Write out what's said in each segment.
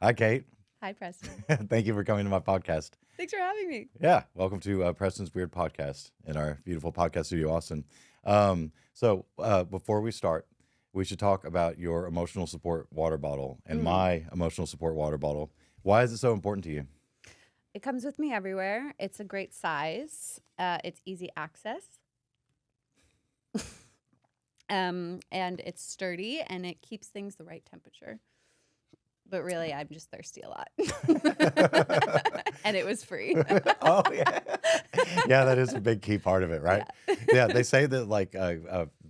Hi, Kate. Hi, Preston. Thank you for coming to my podcast. Thanks for having me. Yeah, welcome to Preston's Weird Podcast in our beautiful podcast studio, Austin. So before we start, we should talk about your emotional support water bottle and Mm. my emotional support water bottle. Why is it so important to you? It comes with me everywhere. It's a great size. It's easy access. And it's sturdy and it keeps things the right temperature. But really, I'm just thirsty a lot. And it was free. Oh yeah, yeah. That is a big key part of it, right? Yeah. Yeah, they say that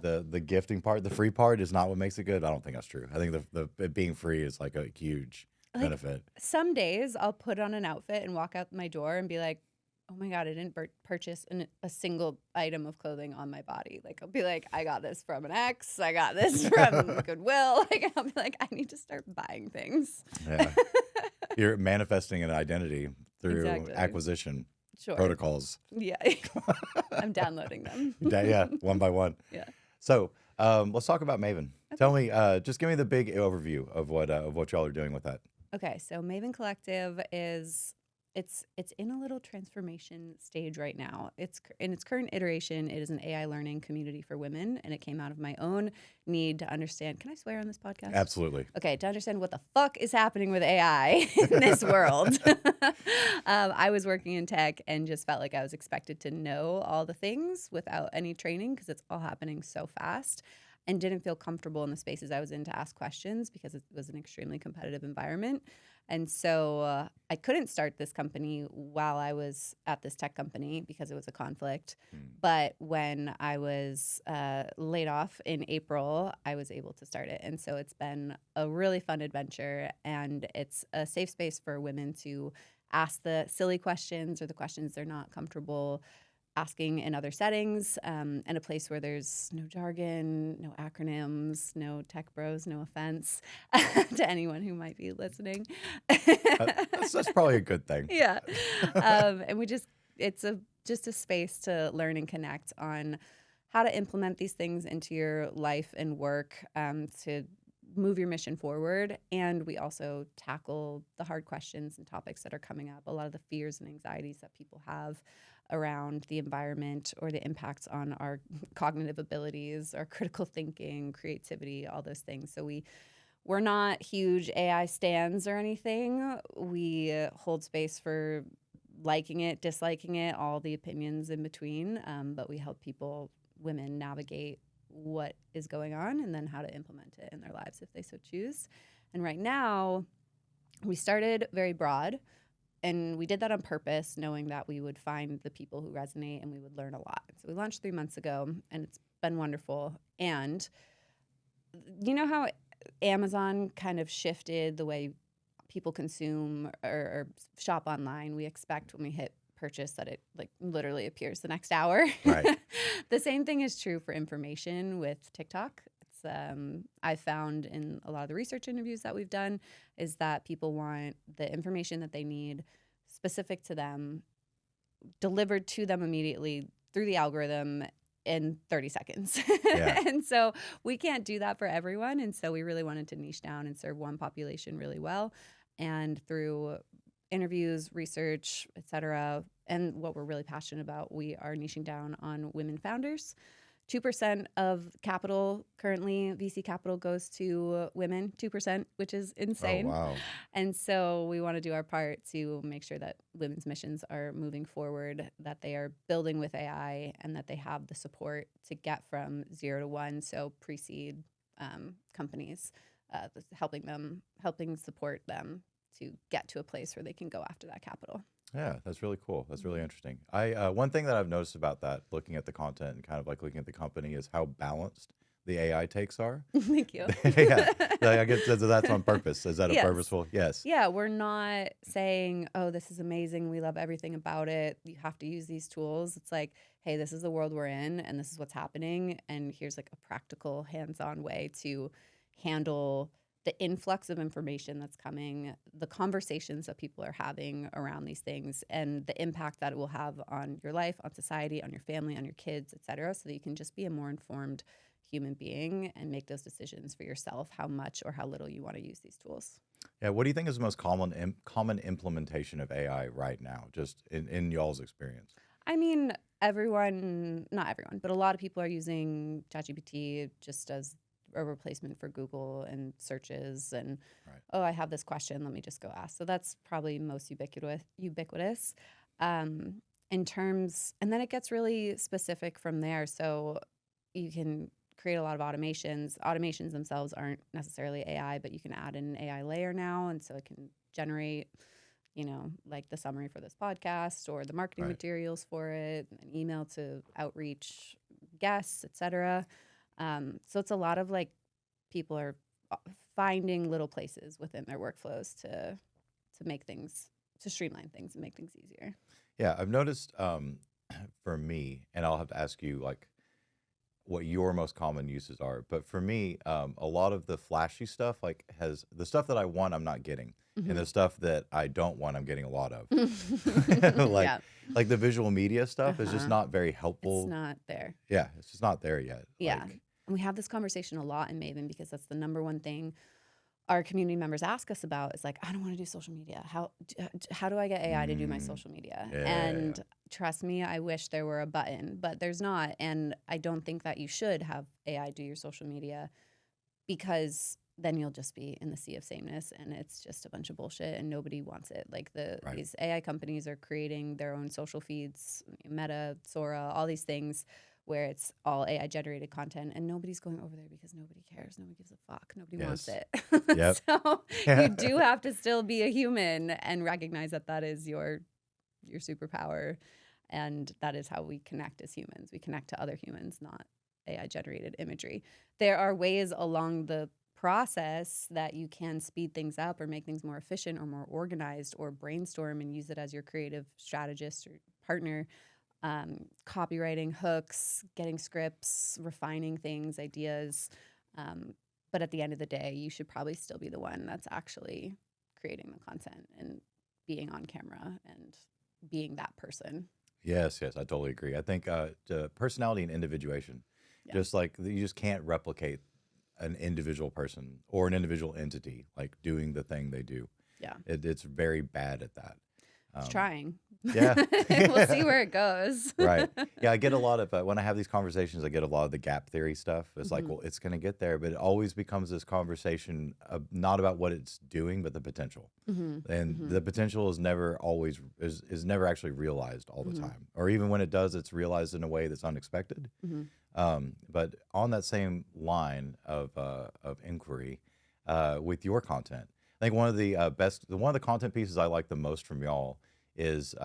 the gifting part, the free part, is not what makes it good. I don't think that's true. I think the it being free is like a huge Like benefit. some days I'll put on an outfit and walk out my door and be like, oh my God, I didn't purchase a single item of clothing on my body. Like, I'll be like, I got this from an ex. I got this from Goodwill. Like, I'll be like, I need to start buying things. Yeah, you're manifesting an identity through Exactly. acquisition Sure. protocols. Yeah. I'm downloading them. Yeah, one by one. Yeah. So let's talk about Maven. Tell me, just give me the big overview of what y'all are doing with that. Okay. So Maven Collective is it's in a little transformation stage right now. It's in its current iteration. It is an AI learning community for women, and it came out of my own need to understand. Can I swear on this podcast? Absolutely. Okay, to understand what the fuck is happening with AI in this world. I was working in tech and just felt like I was expected to know all the things without any training because it's all happening so fast, and didn't feel comfortable in the spaces I was in to ask questions because it was an extremely competitive environment. And so I couldn't start this company while I was at this tech company because it was a conflict. But when I was laid off in April, I was able to start it. And so it's been a really fun adventure. And it's a safe space for women to ask the silly questions or the questions they're not comfortable asking in other settings, and a place where there's no jargon, no acronyms, no tech bros, no offense to anyone who might be listening. That's probably a good thing. Yeah. And it's just a space to learn and connect on how to implement these things into your life and work, to move your mission forward. And we also tackle the hard questions and topics that are coming up, a lot of the fears and anxieties that people have around the environment or the impacts on our cognitive abilities, our critical thinking, creativity, all those things. So we're not huge AI stans or anything. We hold space for liking it, disliking it, all the opinions in between. But we help women navigate what is going on and then how to implement it in their lives if they so choose. And right now, we started very broad. And we did that on purpose, knowing that we would find the people who resonate and we would learn a lot. So we launched 3 months ago, and it's been wonderful. And you know how Amazon kind of shifted the way people consume or shop online? We expect when we hit purchase that it like literally appears the next hour. Right. The same thing is true for information with TikTok. I found in a lot of the research interviews that we've done is that people want the information that they need specific to them, delivered to them immediately through the algorithm in 30 seconds. Yeah. And so we can't do that for everyone. And so we really wanted to niche down and serve one population really well. And through interviews, research, et cetera, and what we're really passionate about, we are niching down on women founders. 2% of capital currently, VC capital goes to women, 2%, which is insane. Oh wow. And so we want to do our part to make sure that women's missions are moving forward, that they are building with AI, and that they have the support to get from 0 to 1. So pre-seed companies, helping support them to get to a place where they can go after that capital. Yeah, that's really cool. That's really interesting. I one thing that I've noticed about that, looking at the content and kind of like looking at the company, is how balanced the AI takes are. Thank you. Yeah, like, I guess that's on purpose. Is that a Yes. purposeful? Yes. Yeah, we're not saying, oh, this is amazing. We love everything about it. You have to use these tools. It's like, hey, this is the world we're in and this is what's happening. And here's like a practical, hands-on way to handle the influx of information that's coming, the conversations that people are having around these things, and the impact that it will have on your life, on society, on your family, on your kids, et cetera, so that you can just be a more informed human being and make those decisions for yourself, how much or how little you want to use these tools. Yeah, what do you think is the most common implementation of AI right now, just in y'all's experience? I mean, not everyone, but a lot of people are using ChatGPT just as a replacement for Google and searches. And, Right. oh, I have this question, let me just go ask. So that's probably most ubiquitous. Um, and then it gets really specific from there. So you can create a lot of automations. Automations themselves aren't necessarily AI, but you can add an AI layer now. And so it can generate, like the summary for this podcast or the marketing Right. materials for it, an email to outreach guests, etc. So it's a lot of like people are uh, finding little places within their workflows to make things to streamline things and make things easier. Yeah, I've noticed for me, and I'll have to ask you like what your most common uses are. But for me, a lot of the flashy stuff like has the stuff that I want, I'm not getting, and the stuff that I don't want, I'm getting a lot of. like Yeah. like the visual media stuff is just Uh-huh. not very It's helpful. not there. Yeah, it's just not there yet. Yeah. And we have this conversation a lot in Maven because that's the number one thing our community members ask us about is like, I don't want to do social media. How do I get AI to do my Mm, social media? yeah, And trust me, I wish there were a button, but there's not. And I don't think that you should have AI do your social media because then you'll just be in the sea of sameness and it's just a bunch of bullshit and nobody wants it. Like right. these AI companies are creating their own social feeds, Meta, Sora, all these things where it's all AI generated content and nobody's going over there because nobody cares. Nobody gives a fuck. Nobody wants Yes. it. Yep. So you do have to still be a human and recognize that that is your superpower. And that is how we connect as humans. We connect to other humans, not AI generated imagery. There are ways along the process that you can speed things up or make things more efficient or more organized or brainstorm and use it as your creative strategist or partner. Copywriting hooks, getting scripts, refining things, ideas. Um, but at the end of the day, you should probably still be the one that's actually creating the content and being on camera and being that person. Yes, yes, I totally agree. I think the personality and individuation, Yeah. just like you just can't replicate an individual person or an individual entity like doing the thing they do. Yeah. It's very bad at that. It's Um, trying. yeah, We'll see where it goes. right. Yeah, I get a lot of when I have these conversations, I get a lot of the gap theory stuff. It's like, Mhm. well, it's going to get there, but it always becomes this conversation not about what it's doing, but the potential. Mhm. And Mhm. the potential is never always is never actually realized all the Mhm. time, or even when it does, it's realized in a way that's unexpected. Mhm. But on that same line of inquiry, with your content, I think one of the one of the content pieces I like the most from y'all is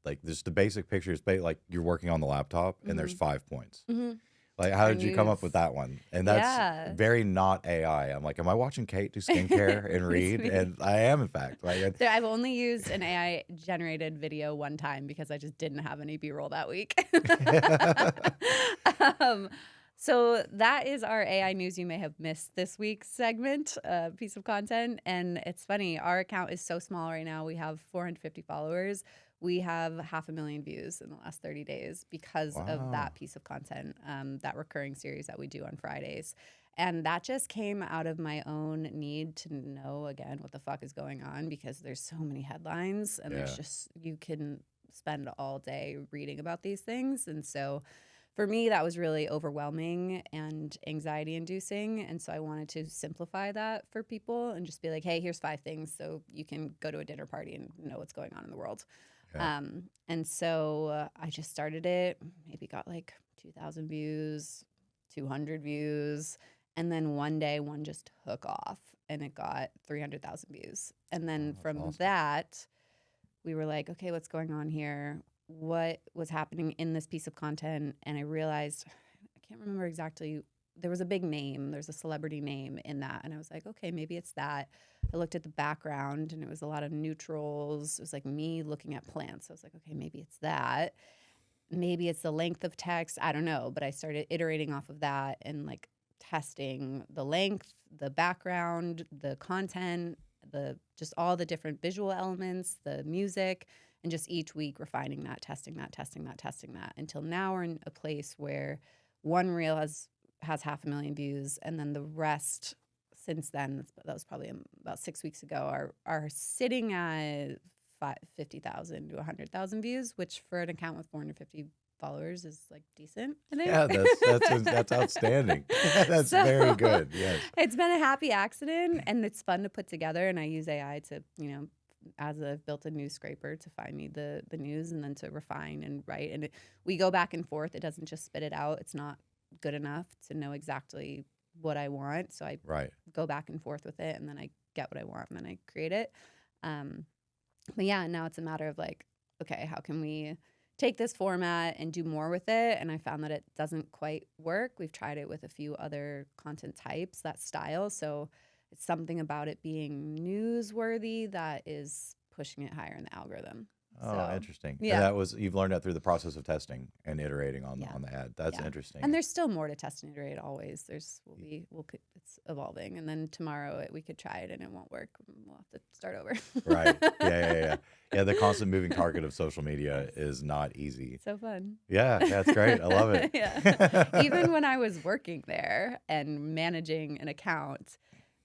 like just the basic pictures, like you're working on the laptop and there's Mhm. 5 points. Mhm. Like, how Our did you come up with news. that one? And that's Yeah. very not AI. I'm like, am I watching Kate do skincare and It's read? me. And I am, in fact. Like, So I've only used an AI generated video one time because I just didn't have any B-roll that week. um, so that is our AI news you may have missed this week's segment, piece of content. And it's funny, our account is so small right now. We have 450 followers. We have 500,000 views in the last 30 days because of wow. that piece of content, that recurring series that we do on Fridays. And that just came out of my own need to know again what the fuck is going on because there's so many headlines and there's Yeah. just, you can spend all day reading about these things. And so for me, that was really overwhelming and anxiety inducing. And so I wanted to simplify that for people and just be like, hey, here's 5 things so you can go to a dinner party and know what's going on in the world. Yeah. And so I just started it, maybe got like 2,000 views, 200 views. And then one day, one just took off and it got 300,000 views. And Oh, then that's from awesome. that, we were like, okay, what's going on here? What was happening in this piece of content? And I realized, I can't remember exactly. There was a big name, there's a celebrity name in that. And I was like, okay, maybe it's that. I looked at the background and it was a lot of neutrals. It was like me looking at plants. I was like, okay, maybe it's that. Maybe it's the length of text. I don't know. But I started iterating off of that and like testing the length, the background, the content, the just all the different visual elements, the music, and just each week refining that, testing that, testing that, testing that until now we're in a place where one reel has 500,000 views and then the rest since then, that was probably about 6 weeks ago, are sitting at 50,000 to 100,000 views, which for an account with 450 followers is like decent, I think. Yeah, that's outstanding. That's very good. Yes. It's been a happy accident, and it's fun to put together. And I use AI to, as I've built a news scraper to find me the news and then to refine and write. And we go back and forth. It doesn't just spit it out. It's not good enough to know exactly what I want. So I go back and forth with it, and then I get what I want, and then I create it. But yeah, now it's a matter of like, okay, how can we take this format and do more with it? And I found that it doesn't quite work. We've tried it with a few other content types, that style. So it's something about it being newsworthy that is pushing it higher in the algorithm. Oh, interesting. Yeah. And you've learned that through the process of testing and iterating on the ad. That's interesting. And there's still more to test and iterate always. It's evolving. And then tomorrow we could try it and it won't work. We'll have to start over. Right. Yeah. Yeah, the constant moving target of social media is not easy. So fun. Yeah, that's great. I love it. Yeah. Even when I was working there and managing an account,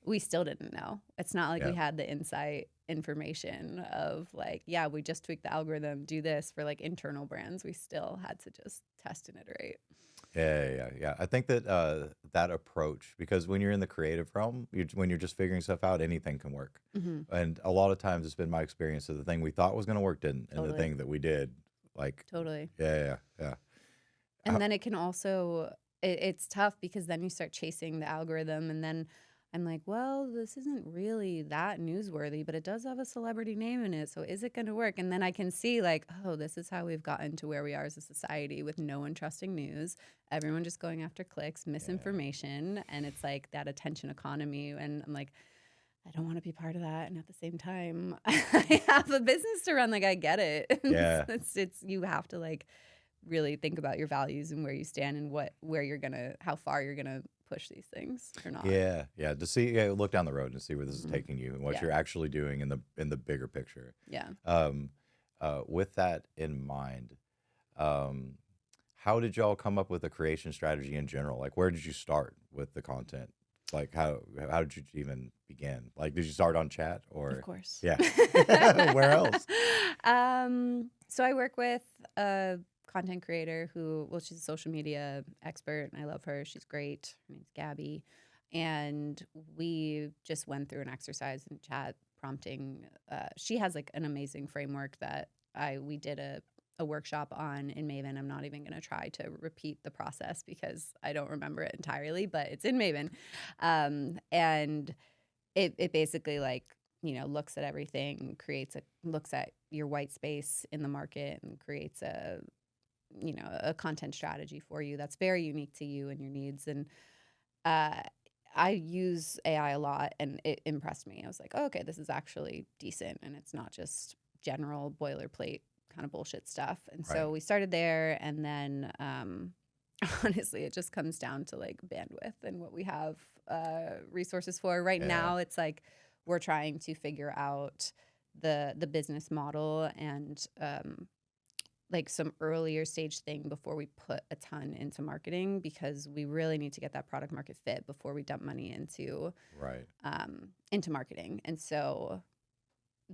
we still didn't know. It's not like we had the insight information of like, we just tweaked the algorithm, do this for like internal brands. We still had to just test and iterate. Yeah. I think that that approach, because when you're in the creative realm, when you're just figuring stuff out, anything can work. Mm-hmm. And a lot of times it's been my experience that the thing we thought was going to work didn't, and the thing that we did, like totally. Yeah. And then it can also, it's tough because then you start chasing the algorithm, and then I'm like, well, this isn't really that newsworthy, but it does have a celebrity name in it. So is it going to work? And then I can see like, oh, this is how we've gotten to where we are as a society with no one trusting news, everyone just going after clicks, misinformation. And it's like that attention economy. And I'm like, I don't want to be part of that. And at the same time, I have a business to run. Like, I get it. Yeah. It's you have to like really think about your values and where you stand and how far you're going to push these things or not. Yeah. To see, look down the road and see where this is taking you and what you're actually doing in the bigger picture. Yeah. With that in mind, how did y'all come up with a creation strategy in general? Like, where did you start with the content? Like, how did you even begin? Like, did you start on chat or? Of course. Yeah. Where else? So I work with a content creator she's a social media expert, and I love her. She's great. Her name's Gabby. And we just went through an exercise in chat prompting. She has like an amazing framework that we did a workshop on in Maven. I'm not even going to try to repeat the process because I don't remember it entirely, but it's in Maven. And it basically like, looks at everything, looks at your white space in the market and creates a content strategy for you that's very unique to you and your needs. And I use AI a lot, and it impressed me. I was like, oh, okay, this is actually decent, and it's not just general boilerplate kind of bullshit stuff. And so we started there, and then honestly, it just comes down to like bandwidth and what we have resources for. Right now, it's like we're trying to figure out the business model and like some earlier stage thing before we put a ton into marketing, because we really need to get that product market fit before we dump money into marketing. And so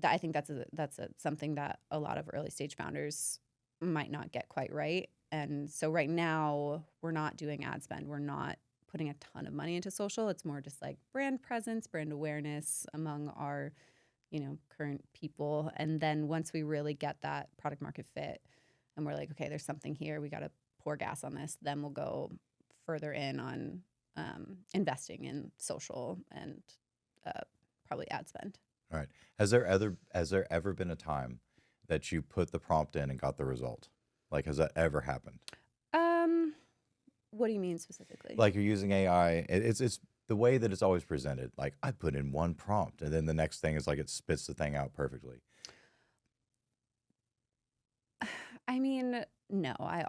I think that's something that a lot of early stage founders might not get quite right. And so right now we're not doing ad spend. We're not putting a ton of money into social. It's more just like brand presence, brand awareness among our, current people. And then once we really get that product market fit and we're like, okay, there's something here, we got to pour gas on this, then we'll go further in on investing in social and probably ad spend. All right. Has there ever been a time that you put the prompt in and got the result? Like, has that ever happened? What do you mean specifically? Like, you're using AI. It's the way that it's always presented. Like, I put in one prompt, and then the next thing is like it spits the thing out perfectly. I mean, no. I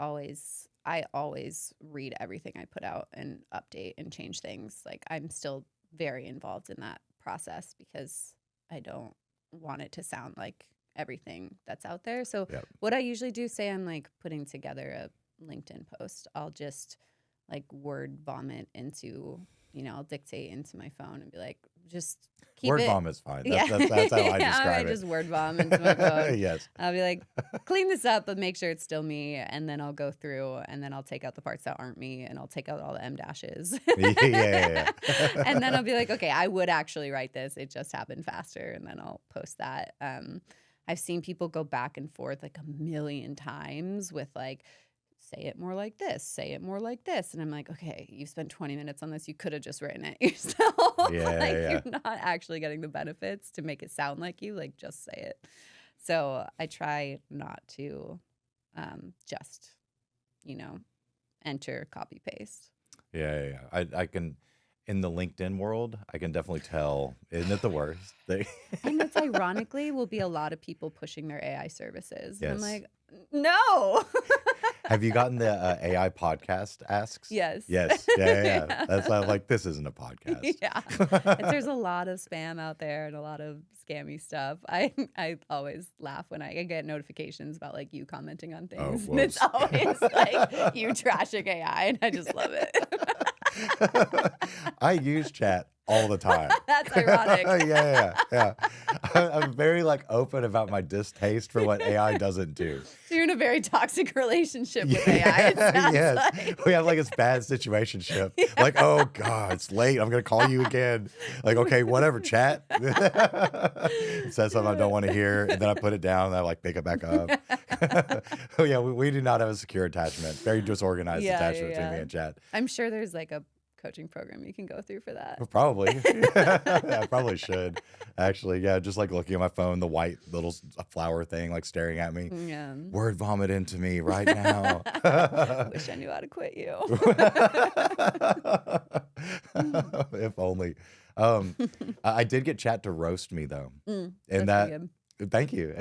always read everything I put out and update and change things. Like, I'm still very involved in that process because I don't want it to sound like everything that's out there. So what I usually do, say I'm like putting together a LinkedIn post, I'll just like word vomit into I'll dictate into my phone and be like, just keep Word it. vomit's fine. Yeah. That's how I I describe just it. word vomit into my phone. Yes. I'll be like, clean this up, but make sure it's still me. And then I'll go through and then I'll take out the parts that aren't me and I'll take out all the M dashes. Yeah. And then I'll be like, okay, I would actually write this. It just happened faster. And then I'll post that. I've seen people go back and forth like a million times with like, say it more like this, say it more like this. And I'm like, okay, you spent 20 minutes on this. You could have just written it yourself. Yeah. You're not actually getting the benefits to make it sound like you, like just say it. So I try not to just, enter, copy, paste. Yeah. I can, in the LinkedIn world, I can definitely tell. Isn't it the worst? And it's ironically will be a lot of people pushing their AI services. And I'm Yes. like, no. Have you gotten the AI podcast asks? Yes. Yes. Yeah. That's why I'm like, this isn't a podcast. Yeah. There's a lot of spam out there and a lot of scammy stuff. I always laugh when I get notifications about like you commenting on things. And it's always like you trashing AI and I just love it. I use chat all the time. That's ironic. Yeah. I'm very like open about my distaste for what AI doesn't do. So you're in a very toxic relationship with AI. It sounds Yes. like. We have like this bad situationship. Like, oh God, it's late. I'm gonna call you again. Like, okay, whatever, chat. It says something I don't want to hear, and then I put it down and I like pick it back up. Oh yeah, we do not have a secure attachment. Very disorganized attachment between me and chat. I'm sure there's like a coaching program you can go through for that. Probably. I probably should. Actually, yeah, just like looking at my phone, the white little flower thing like staring at me. Yeah. Word vomit into me right now. Wish I knew how to quit you. If only. I did get chat to roast me though. And That's pretty good. thank you.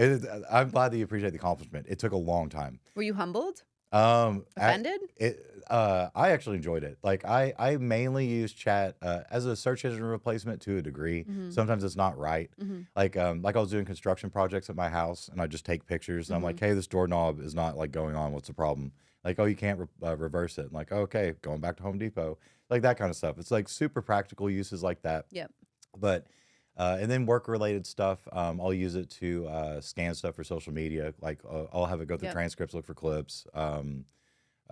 I'm glad that you appreciate the accomplishment. It took a long time. Were you humbled? Offended? Offended? I actually enjoyed it. Like I mainly use chat as a search engine replacement to a degree. Sometimes it's not right. Like I was doing construction projects at my house and I just take pictures and I'm like, hey, this doorknob is not like going on. What's the problem? Like, oh, you can't reverse it. I'm like, okay, going back to Home Depot. Like that kind of stuff. It's like super practical uses like that. Yep. But and then work-related stuff, I'll use it to scan stuff for social media. Like I'll have it go through transcripts, look for clips,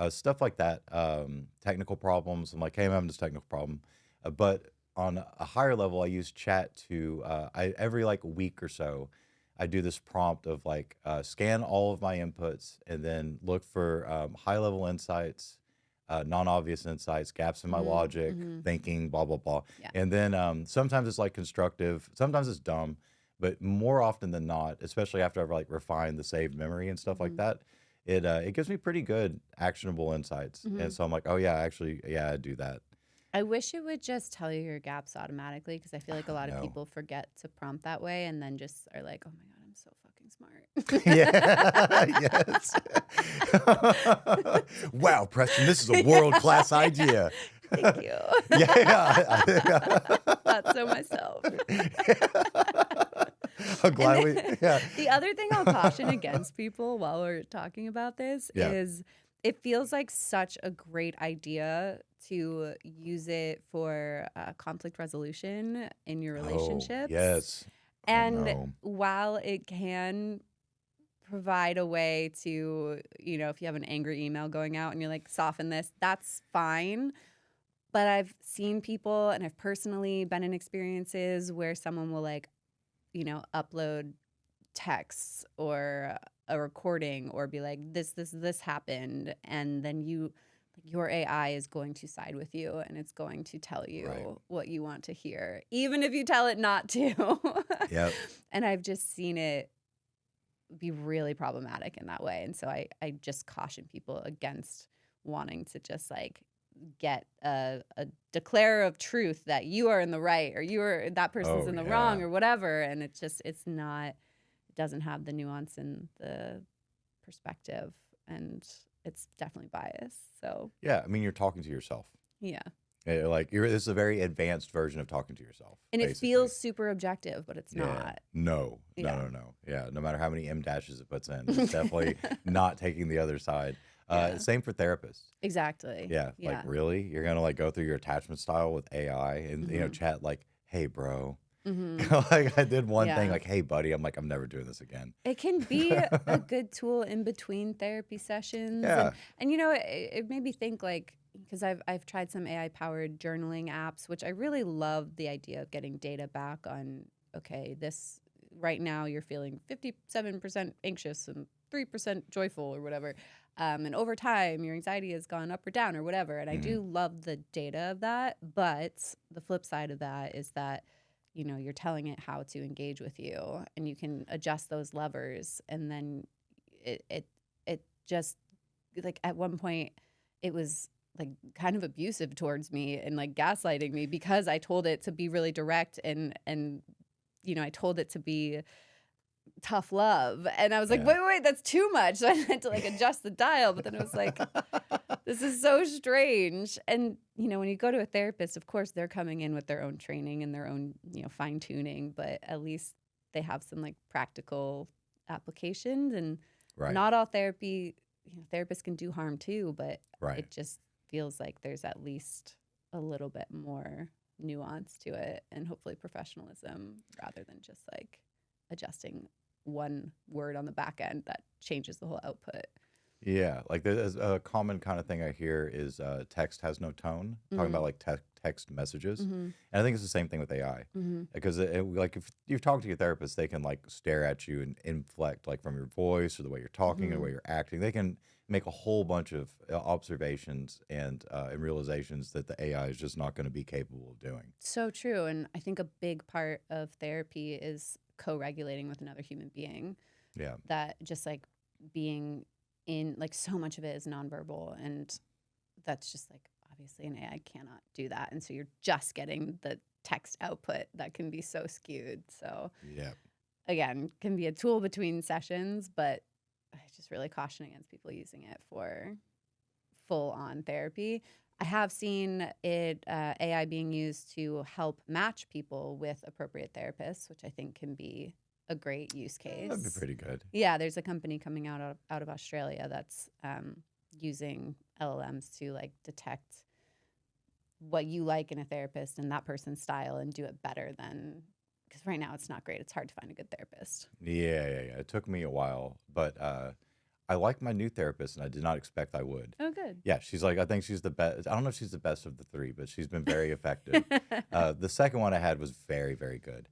stuff like that. Technical problems. I'm like, hey, I'm having this technical problem. But on a higher level, I use chat to every like week or so, I do this prompt of like scan all of my inputs and then look for high-level insights. Non-obvious insights, gaps in my logic, thinking, blah, blah, blah. Yeah. And then sometimes it's like constructive, sometimes it's dumb, but more often than not, especially after I've like refined the saved memory and stuff like that, it gives me pretty good actionable insights. And so I'm like, oh yeah, actually, yeah, I do that. I wish it would just tell you your gaps automatically because I feel like a lot of people forget to prompt that way and then just are like, oh my God, I'm so fucking smart. Yeah, yes. Wow, Preston, this is a world-class idea. Thank you. Yeah. Thought so myself. I'm glad The other thing I'll caution against people while we're talking about this is it feels like such a great idea to use it for conflict resolution in your relationships. Yes. And while it can provide a way to, if you have an angry email going out and you're like, soften this, that's fine. But I've seen people and I've personally been in experiences where someone will like, upload texts or a recording or be like, this happened. And then your AI is going to side with you and it's going to tell you what you want to hear, even if you tell it not to. Yep. And I've just seen it be really problematic in that way. And so I just caution people against wanting to just like get a declare of truth that you are in the right or that person's in the wrong or whatever. And it doesn't have the nuance and the perspective, and it's definitely biased. So yeah, I mean, you're talking to yourself. Yeah. Like this is a very advanced version of talking to yourself. And basically. it feels super objective, but it's Yeah. not. No. Yeah, no matter how many M dashes it puts in, it's definitely not taking the other side. Yeah. Same for therapists. Exactly. Yeah, like Yeah. really, you're gonna like go through your attachment style with AI and Mm-hmm. chat like, "Hey, bro." Mm-hmm. Like I did one thing, Yeah. like, "Hey, buddy." I'm like, "I'm never doing this again." It can be a good tool in between therapy sessions, Yeah, and you know, it made me think like because I've tried some AI powered journaling apps, which I really love the idea of getting data back on. Okay, this right now you're feeling 57% anxious and 3% joyful or whatever, and over time your anxiety has gone up or down or whatever. And I mhm, do love the data of that, but the flip side of that is that you're telling it how to engage with you and you can adjust those levers and then it just like at one point it was like kind of abusive towards me and like gaslighting me because I told it to be really direct and I told it to be tough love and I was like yeah. wait, that's too much. So I had to like adjust the dial, but then it was like this is so strange. And, when you go to a therapist, of course, they're coming in with their own training and their own, fine tuning, but at least they have some like practical applications. And Right, not all therapy, therapists can do harm too, but right. it just feels like there's at least a little bit more nuance to it and hopefully professionalism rather than just like adjusting one word on the back end that changes the whole output. Yeah, like there's a common kind of thing I hear is text has no tone, talking about Mm-hmm. like text messages. Mm-hmm. And I think it's the same thing with AI Mm-hmm. because like if you've talked to your therapist, they can like stare at you and inflect like from your voice or the way you're talking or the Mm-hmm. way you're acting. They can make a whole bunch of observations and realizations that the AI is just not going to be capable of doing. So true. And I think a big part of therapy is co regulating with another human being. Yeah, That just like being in, like, so much of it is nonverbal. And that's just like, obviously, an AI cannot do that. And so you're just getting the text output that can be so skewed. So, yeah, again, can be a tool between sessions, but I just really caution against people using it for full on therapy. I have seen it AI being used to help match people with appropriate therapists, which I think can be a great use that'd be case. pretty good. Yeah, there's a company coming out of Australia that's using LLMs to like detect what you like in a therapist and that person's style and do it better than because right now it's not great. It's hard to find a good therapist. Yeah. It took me a while, but I like my new therapist, and I did not expect I would. Oh, good. Yeah, she's like, I think she's the best. I don't know if she's the best of the three, but she's been very effective. The second one I had was very, very good.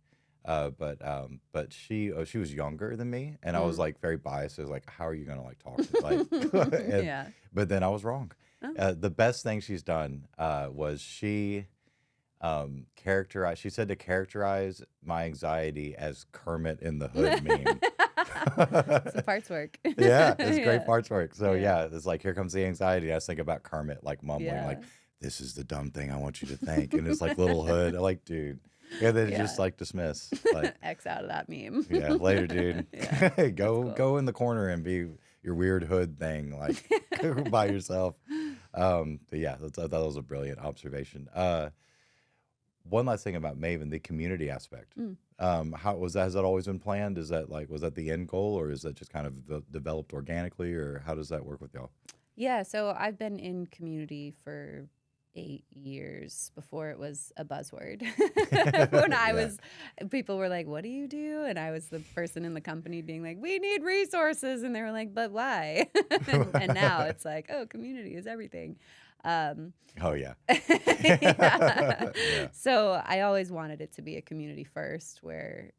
But she was younger than me, and I was Mm. like very biased. I was like, how are you gonna like talk to like? and, Yeah. but then I was wrong. Oh. The best thing she's done was she characterized. She said to characterize my anxiety as Kermit in the Hood meme. Some parts work. Yeah, it's great Yeah. parts work. So Yeah. yeah, it's like here comes the anxiety. I just think about Kermit like mumbling Yeah. like, "This is the dumb thing I want you to think," and it's like little Hood. I'm like, dude, yeah, they just Yeah. like dismiss. Like, X out of that meme. yeah, later, dude. Yeah. Go Cool. go in the corner and be your weird Hood thing, like by yourself. But yeah, that was a brilliant observation. One last thing about Maven, the community aspect. Mm. How was that? Has that always been planned? Is that like was that the end goal, or is that just kind of developed organically, or how does that work with y'all? Yeah, so I've been in community for 8 years before it was a buzzword. When I Yeah. was, people were like, "What do you do?" And I was the person in the company being like, "We need resources," and they were like, "But why?" And now it's like, "Oh, community is everything." Um, Oh yeah. yeah. Yeah. So I always wanted it to be a community first, where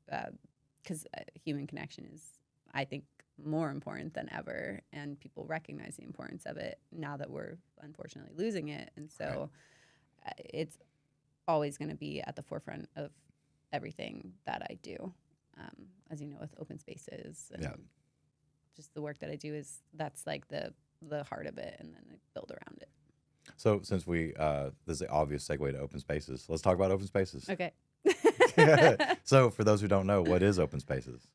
because human connection is, I think, more important than ever, and people recognize the importance of it now that we're unfortunately losing it, and Right. so it's always going to be at the forefront of everything that I do. As you know, with open spaces and Yeah. just the work that I do that's like the heart of it, and then I build around it. So since we this is the obvious segue to open spaces, let's talk about open spaces. Okay. So for those who don't know, what is open spaces?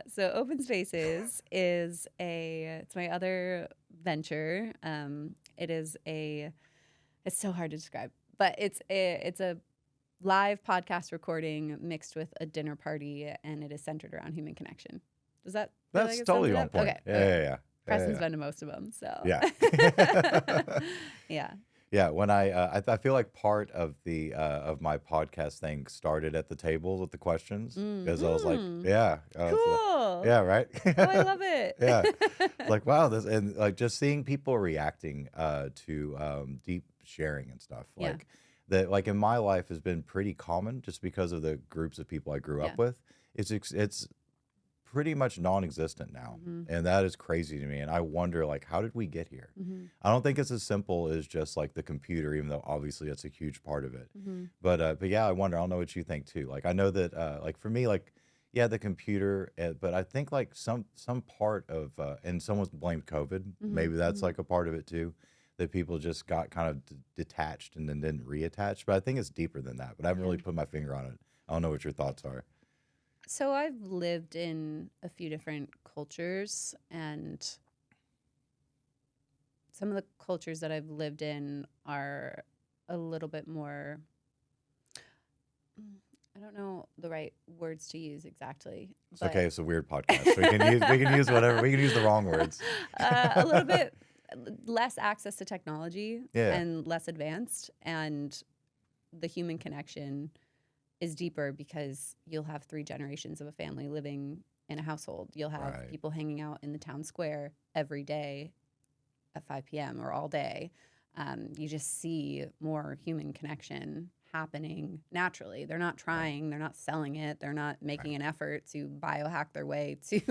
So Open Spaces is it's my other venture. It's so hard to describe, but it's a live podcast recording mixed with a dinner party, and it is centered around human connection. Does that feel like That's it sums totally it on up? point. Okay. Yeah, Okay. yeah, yeah. Preston's been to most of them, so. Yeah. Yeah. Yeah, when I feel like part of my podcast thing started at the table with the questions because I was like, Mm. yeah, Cool. yeah, right, Oh, I love it. yeah, like wow, this and like just seeing people reacting to deep sharing and stuff Yeah. like that, like in my life has been pretty common just because of the groups of people I grew Yeah. up with. It's pretty much non-existent now, and that is crazy to me, and I wonder like how did we get here? I don't think it's as simple as just like the computer, even though obviously that's a huge part of it. But yeah, I wonder, I don't know what you think too. Like I know that like for me, like yeah, the computer, but I think like some part of and someone's blamed COVID, maybe that's like a part of it too, that people just got kind of detached and then didn't reattach, but I think it's deeper than that, but I haven't really put my finger on it. I don't know what your thoughts are. So I've lived in a few different cultures, and some of the cultures that I've lived in are a little bit more, I don't know the right words to use exactly. It's okay, it's a weird podcast. We can use whatever. We can use the wrong words. A little bit less access to technology Yeah. and less advanced, and the human connection is deeper because you'll have 3 generations of a family living in a household. You'll have Right. people hanging out in the town square every day at 5 p.m. or all day. You just see more human connection happening naturally. They're not trying, they're not selling it, they're not making an effort to biohack their way to,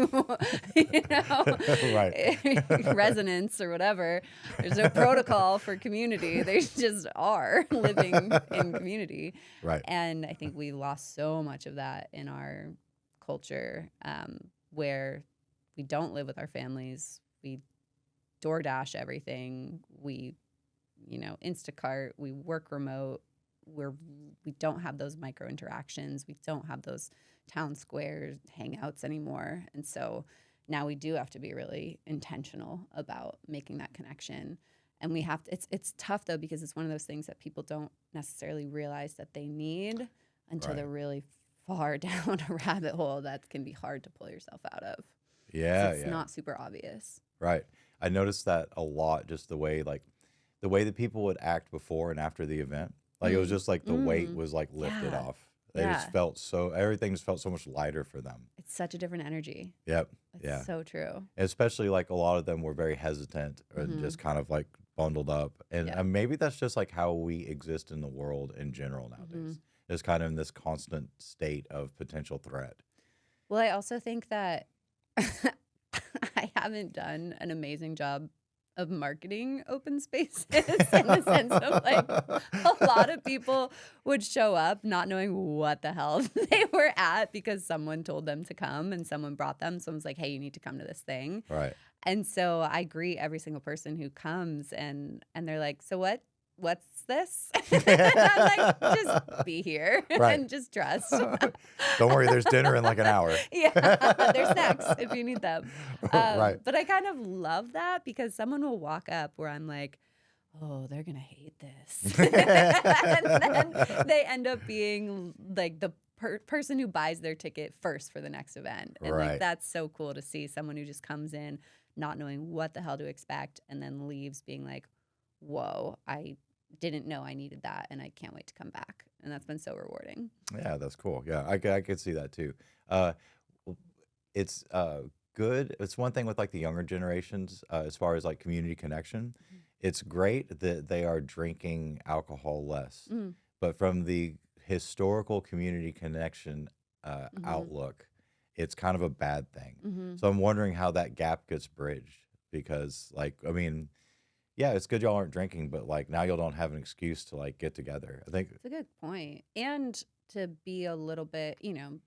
Right. resonance or whatever. There's no protocol for community. They just are living in community. Right. And I think we lost so much of that in our culture, where we don't live with our families. We DoorDash everything. We, Instacart. We work remote. We don't have those micro interactions. We don't have those town square hangouts anymore. And so now we do have to be really intentional about making that connection. And we have to, it's tough though, because it's one of those things that people don't necessarily realize that they need until they're really far down a rabbit hole that can be hard to pull yourself out of. Yeah. It's not super obvious. Right. I noticed that a lot, just the way that people would act before and after the event. Like it was just like the weight was like lifted off. They just felt everything just felt so much lighter for them. It's such a different energy. Yep. It's so true. Especially like a lot of them were very hesitant and just kind of like bundled up. And maybe that's just like how we exist in the world in general nowadays. It's kind of in this constant state of potential threat. Well, I also think that I haven't done an amazing job of marketing open spaces in the sense of like a lot of people would show up not knowing what the hell they were at because someone told them to come and someone brought them. Someone's like, hey, you need to come to this thing. Right. And so I greet every single person who comes and they're like, so what's this? And I'm like, just be here and just trust. Don't worry, there's dinner in like an hour. There's snacks if you need them. Right. But I kind of love that because someone will walk up where I'm like, oh, they're going to hate this. And then they end up being like the person who buys their ticket first for the next event. And like that's so cool to see someone who just comes in not knowing what the hell to expect and then leaves being like, whoa, I didn't know I needed that and I can't wait to come back. And that's been so rewarding. Yeah, that's cool. Yeah, I could see that too. It's good. It's one thing with like the younger generations as far as like community connection. It's great that they are drinking alcohol less. But from the historical community connection outlook, it's kind of a bad thing. So I'm wondering how that gap gets bridged because like, I mean, yeah, it's good y'all aren't drinking, but like now y'all don't have an excuse to like get together. I think it's a good point. And to be a little bit,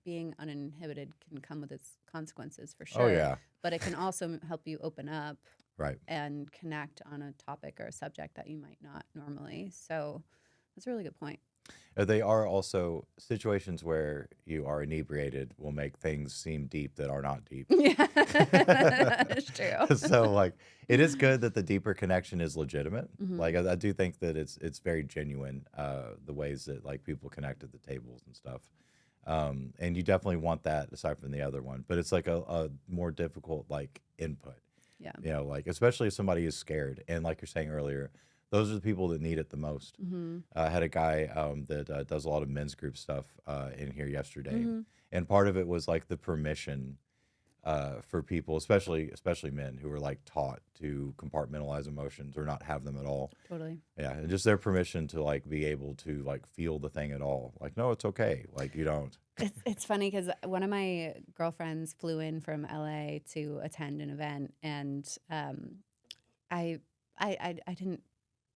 being uninhibited can come with its consequences for sure. Oh yeah. But it can also help you open up right and connect on a topic or a subject that you might not normally. So that's a really good point. They are also situations where you are inebriated will make things seem deep that are not deep. Yeah, that's true. So like it is good that the deeper connection is legitimate. Like I do think that it's very genuine, the ways that like people connect at the tables and stuff. And you definitely want that aside from the other one, but it's like a more difficult like input. Yeah. You know, like especially if somebody is scared, and like you're saying earlier, those are the people that need it the most. Mm-hmm. I had a guy that does a lot of men's group stuff in here yesterday, Mm-hmm. and part of it was like the permission for people, especially men who are like taught to compartmentalize emotions or not have them at all. Totally. Yeah, and just their permission to like be able to like feel the thing at all. Like, no, it's okay. Like you don't. It's funny because one of my girlfriends flew in from LA to attend an event, and I didn't.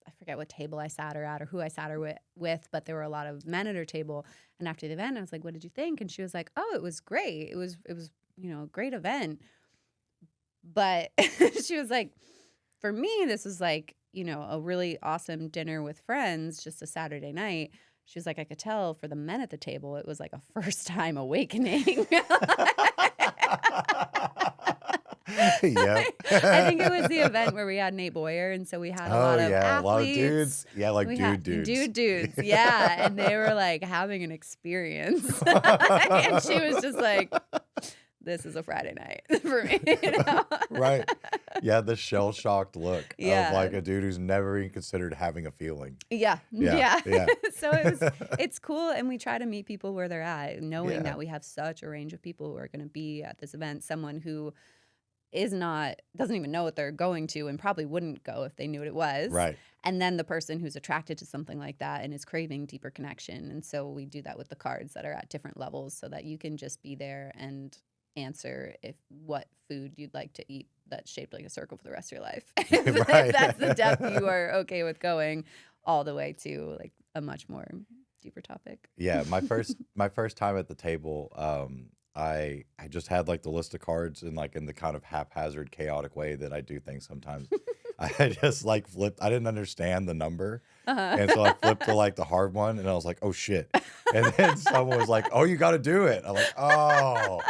I forget what table I sat her at or who I sat her with, but there were a lot of men at her table. And after the event, I was like, "What did you think?" And she was like, "Oh, it was great. It was a great event." But she was like, "For me, this was like a really awesome dinner with friends, just a Saturday night." She was like, "I could tell for the men at the table, it was like a first time awakening." Yep. I think it was the event where we had Nate Boyer, and so we had a Oh lot of yeah, a lot of athletes. dudes. Yeah, like We dude had dudes. dudes, yeah, and they were like having an experience, and she was just like, "This is a Friday night for me," Right. Yeah, the shell shocked look of Yeah. like a dude who's never even considered having a feeling. Yeah, Yeah, yeah. So it's cool, and we try to meet people where they're at, knowing Yeah. that we have such a range of people who are going to be at this event. Someone who doesn't even know what they're going to and probably wouldn't go if they knew what it was. Right. And then the person who's attracted to something like that and is craving deeper connection. And so we do that with the cards that are at different levels so that you can just be there and answer what food you'd like to eat that's shaped like a circle for the rest of your life. If Right. that's the depth you are okay with going, all the way to like a much more deeper topic. Yeah, my first time at the table, I just had like the list of cards in the kind of haphazard, chaotic way that I do things sometimes. I just like flipped. I didn't understand the number, and so I flipped to like the hard one, and I was like, "Oh shit!" And then someone was like, "Oh, you got to do it." I'm like, "Oh."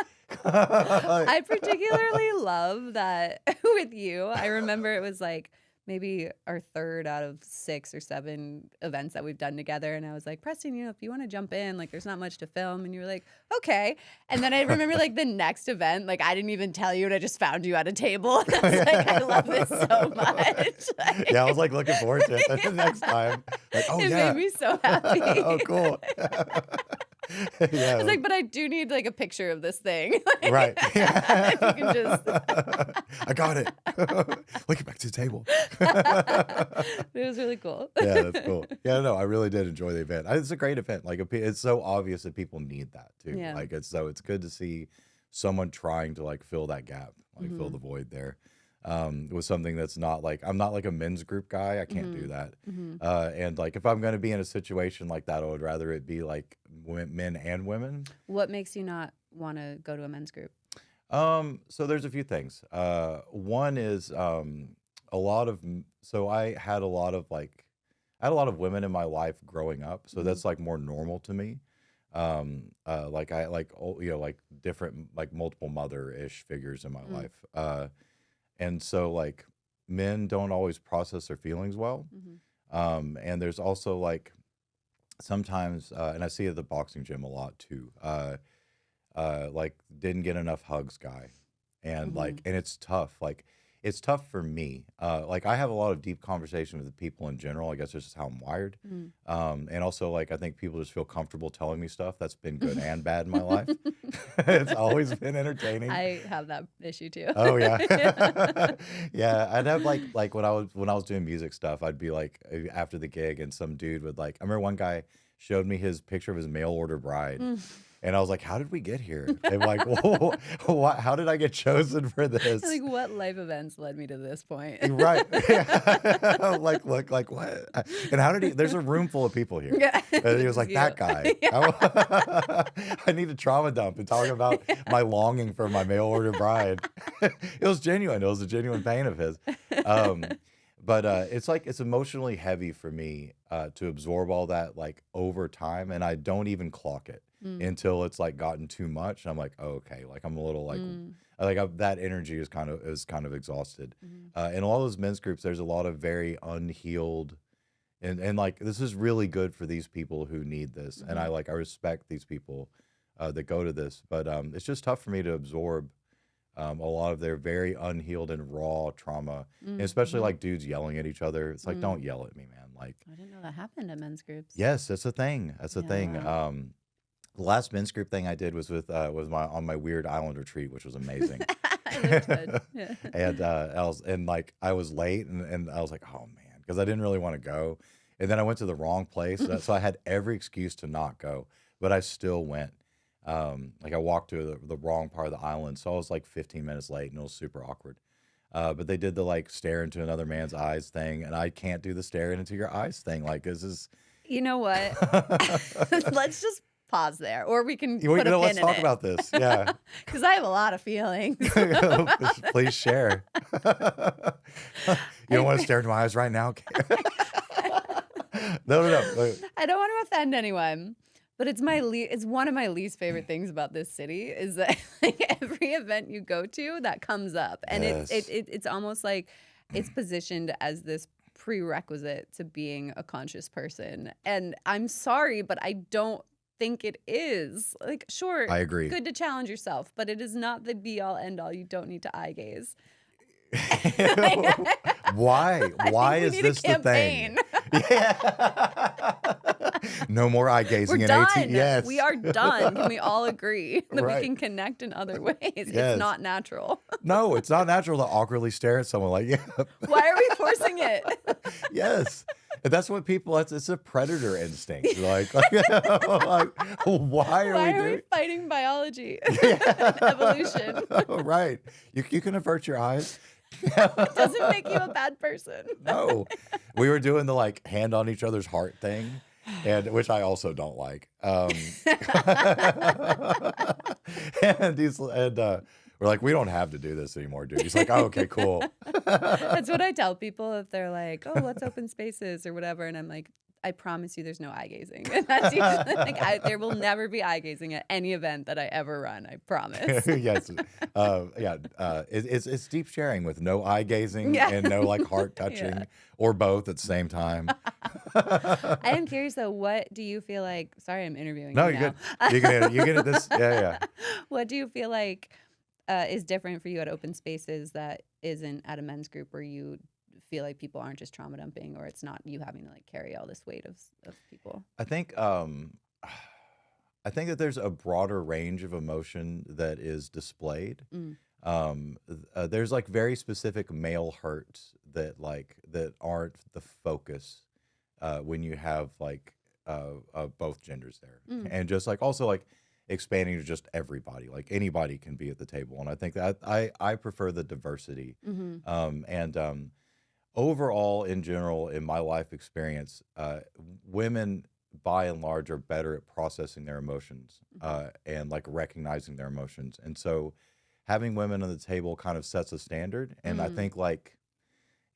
I particularly love that with you. I remember it was like maybe our third out of 6 or 7 events that we've done together. And I was like, "Preston, if you want to jump in, like there's not much to film." And you were like, "Okay." And then I remember like the next event, like I didn't even tell you and I just found you at a table. And I was like, "I love this so much." Like, Yeah, I was like looking forward to it the next time. Like, oh it yeah. made me so happy. Oh, cool. I Yeah. was like, "But I do need like a picture of this thing." Like, Right. if you can just I got it. Like, back to the table. It was really cool. Yeah, that's cool. Yeah, no, I really did enjoy the event. It's a great event. Like, it's so obvious that people need that too. Yeah. Like, it's good to see someone trying to like fill that gap, like fill Mhm. the void there. With something that's not like I'm not like a men's group guy. I can't do Mhm. that. Mhm. And like if I'm going to be in a situation like that, I would rather it be like men and women. What makes you not want to go to a men's group? So there's a few things. One is so I had a lot of women in my life growing up, so Mhm. that's like more normal to me. Like I like like different like multiple mother-ish figures in my Mm. life. And so like men don't always process their feelings well. Mhm. And there's also like sometimes, and I see it at the boxing gym a lot too. Like didn't get enough hugs guy, and Mhm. and it's tough. Like it's tough for me. Like I have a lot of deep conversation with people in general. I guess it's just how I'm wired. Mm. And also like I think people just feel comfortable telling me stuff. That's been good and bad in my life. It's always been entertaining. I have that issue too. Oh Yeah. yeah. Yeah, I'd have like when I was doing music stuff, I'd be like after the gig and some dude would like I remember one guy showed me his picture of his mail order bride. Mm. And I was like, "How did we get here?" And like, "Whoa, how did I get chosen for this?" Like, what life events led me to this point? Right. Yeah. Like, look, like what? And how did he? There's a room full of people here. Yeah. And he was like, You. "That guy." Yeah. I need a trauma dump and talking about my longing for my mail order bride. It was genuine. It was a genuine pain of his. Um, but it's like it's emotionally heavy for me to absorb all that like over time, and I don't even clock it Mm. until it's like gotten too much. I'm like, oh, okay, like I'm a little like that energy is kind of exhausted. Mhm. In all those men's groups, there's a lot of very unhealed, and like this is really good for these people who need this, and I respect these people that go to this, but it's just tough for me to absorb a lot of their very unhealed and raw trauma, and especially Mm-hmm. like dudes yelling at each other. It's like, don't yell at me, man. Like, I didn't know that happened at men's groups. yes, that's a thing. That's a thing. Yeah. The last men's group thing I did was my on my weird island retreat, which was amazing. I looked good. Yeah. And I was late, and I was like, oh man, because I didn't really want to go, and then I went to the wrong place, so I had every excuse to not go, but I still went. Like I walked to the wrong part of the island, so I was like 15 minutes late, and it was super awkward. But they did the like stare into another man's eyes thing, and I can't do the staring into your eyes thing. Like this is. You know what? Let's just pause there, or we can You put a let's pin in talk it. about this. Yeah. Because I have a lot of feelings. Please share. You don't want to stare into my eyes right now? No. I don't want to offend anyone, but it's it's one of my least favorite things about this city is that like every event you go to that comes up, and Yes. it's almost like it's positioned as this prerequisite to being a conscious person. And I'm sorry, but I don't think it is. Like, sure, I agree. good to challenge yourself, but it is not the be all end all. You don't need to eye gaze. Why? I Why think is we need this a the thing? campaign. Yeah. No more eye gazing We're in done. 18. Yes. We are done. Can we all agree that Right. we can connect in other ways? Yes. It's not natural. No, it's not natural to awkwardly stare at someone like, yeah. Why are we forcing it? Yes. And that's what people, it's a predator instinct. Like why are Why we are we doing fighting biology? Yeah. Evolution. Right. You can avert your eyes. It doesn't make you a bad person. No. We were doing the like hand on each other's heart thing, and which I also don't like. We're like, we don't have to do this anymore, dude. He's like, oh, okay, cool. That's what I tell people if they're like, "Oh, what's open spaces or whatever," and I'm like, "I promise you, there's no eye gazing." And that's usually like, there will never be eye gazing at any event that I ever run. I promise. Yes. It's deep sharing with no eye gazing Yeah. and no like heart touching Yeah. or both at the same time. I am curious though. What do you feel like? Sorry, I'm interviewing No, you you're now. good. You get it. This. Yeah. What do you feel like is different for you at open spaces that isn't at a men's group where you feel like people aren't just trauma dumping, or it's not you having to like carry all this weight of people? I think that there's a broader range of emotion that is displayed. Mm. There's like very specific male hurts that aren't the focus when you have like both genders there, Mm. and just like also like expanding to just everybody, like anybody can be at the table, and I think that I prefer the diversity. And overall, in general, in my life experience, women by and large are better at processing their emotions and like recognizing their emotions. And so having women on the table kind of sets a standard. And I think like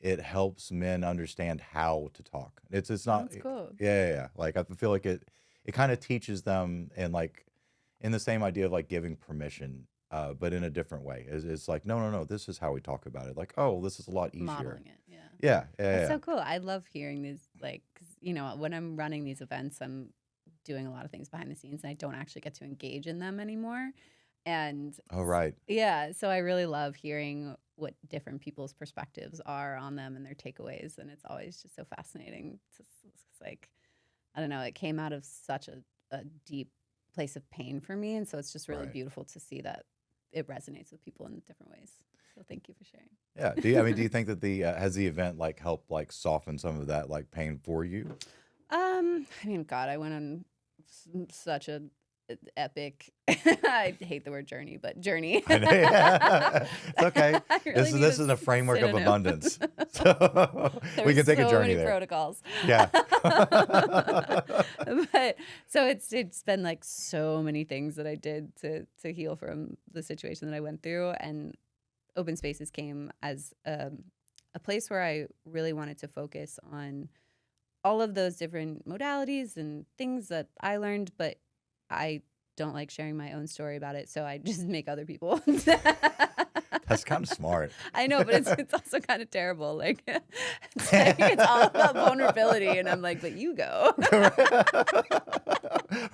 it helps men understand how to talk. It's not, That's cool. yeah. Like I feel like it kind of teaches them, and like in the same idea of like giving permission, but in a different way. It's like, no, this is how we talk about it. Like, oh, this is a lot easier. Modeling it, yeah. Yeah. That's so cool. I love hearing these, like, 'cause, you know, when I'm running these events, I'm doing a lot of things behind the scenes, and I don't actually get to engage in them anymore. And Oh, right. yeah, so I really love hearing what different people's perspectives are on them and their takeaways, and it's always just so fascinating. It's like, I don't know, it came out of such a deep place of pain for me, and so it's just really Right. beautiful to see that it resonates with people in different ways. So thank you for sharing. Yeah. Do you think that has the event like helped like soften some of that like pain for you? I mean, God, I went on such a epic. I hate the word journey, but journey. I know, yeah. It's okay. I really need This a is a framework of synonym. abundance. So There we were can take a so journey many there. protocols. Yeah. But so it's been like so many things that I did to heal from the situation that I went through, and open spaces came as a place where I really wanted to focus on all of those different modalities and things that I learned, but I don't like sharing my own story about it, so I just make other people. That's kind of smart. I know, but it's also kind of terrible. Like, it's all about vulnerability, and I'm like, but you go.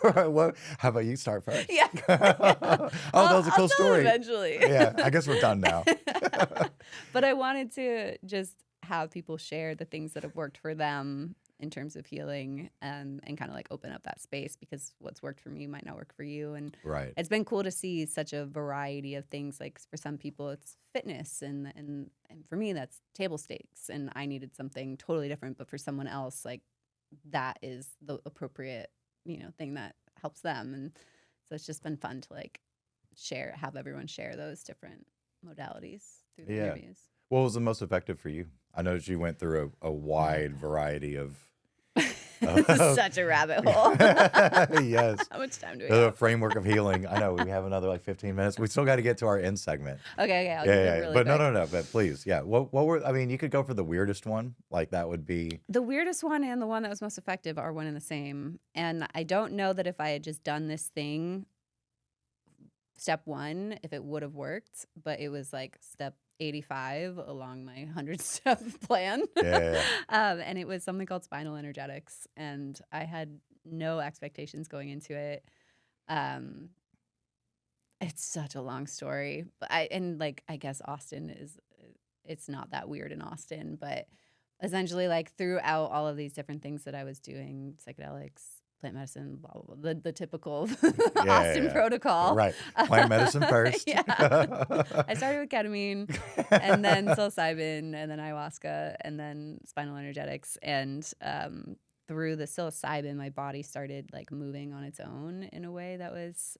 Right, well, how about you start first? Yeah. Oh, that was a I'll cool tell story. eventually. Yeah, I guess we're done now. But I wanted to just have people share the things that have worked for them in terms of healing, and kind of like open up that space, because what's worked for me might not work for you. And Right. it's been cool to see such a variety of things. Like for some people it's fitness, and for me that's table stakes, and I needed something totally different, but for someone else, like, that is the appropriate, thing that helps them. And so it's just been fun to like have everyone share those different modalities through the Yeah. interviews. What was the most effective for you? I know you went through a wide variety of. This is such a rabbit hole. Yes. How much time do we The have? framework of healing. I know we have another like 15 minutes. We still got to get to our end segment. Okay, I'll keep it really But quick. no. But please, yeah. What were? I mean, you could go for the weirdest one. Like that would be. The weirdest one and the one that was most effective are one and the same. And I don't know that if I had just done this thing, step 1, if it would have worked, but it was like step 85 along my 100-step plan. Yeah. And it was something called spinal energetics. And I had no expectations going into it. It's such a long story. But I guess it's not that weird in Austin, but essentially, like, throughout all of these different things that I was doing, psychedelics, plant medicine, blah, blah, blah, the typical Austin protocol. Right. Plant medicine first. Yeah. I started with ketamine, and then psilocybin, and then ayahuasca, and then spinal energetics. And through the psilocybin, my body started like moving on its own in a way that was